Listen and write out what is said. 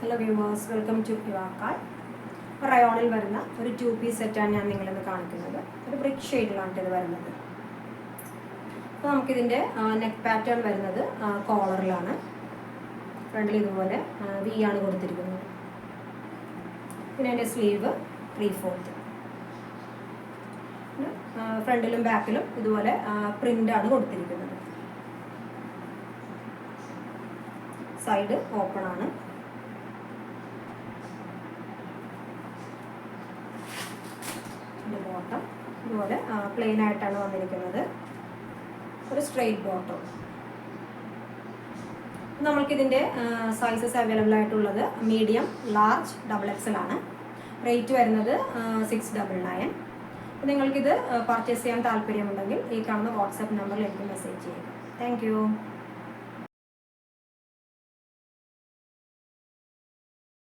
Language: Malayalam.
Hello viewers, welcome to Ivakal. റയോണിൽ വരുന്ന ഒരു 2-piece സെറ്റാണ് ഞാൻ നിങ്ങളിന്ന് കാണിക്കുന്നത്. ഒരു ബ്രിക്ക് ഷെയ്ഡിലാണ് ഇത് വരുന്നത്. അപ്പോൾ നമുക്കിതിൻ്റെ നെക്ക് പാറ്റേൺ വരുന്നത് കോളറിലാണ്. ഫ്രണ്ടിൽ ഇതുപോലെ വി ആണ് കൊടുത്തിരിക്കുന്നത്. പിന്നെ അതിൻ്റെ സ്ലീവ് 3/4. ഫ്രണ്ടിലും ബാക്കിലും ഇതുപോലെ പ്രിൻ്റാണ് കൊടുത്തിരിക്കുന്നത്. സൈഡ് ഓപ്പൺ ആണ്. ബോട്ടം ഇതുപോലെ പ്ലെയിൻ ആയിട്ടാണ് വന്നിരിക്കുന്നത്. ഒരു സ്ട്രെയിറ്റ് ബോട്ടം. നമ്മൾക്കിതിൻ്റെ സൈസസ് അവൈലബിൾ ആയിട്ടുള്ളത് മീഡിയം, ലാർജ്, XXL ആണ്. റേറ്റ് വരുന്നത് 699. നിങ്ങൾക്കിത് പർച്ചേസ് ചെയ്യാൻ താല്പര്യമുണ്ടെങ്കിൽ ഈ കാണുന്ന വാട്സാപ്പ് നമ്പറിൽ എനിക്ക് മെസ്സേജ് ചെയ്യുക. താങ്ക്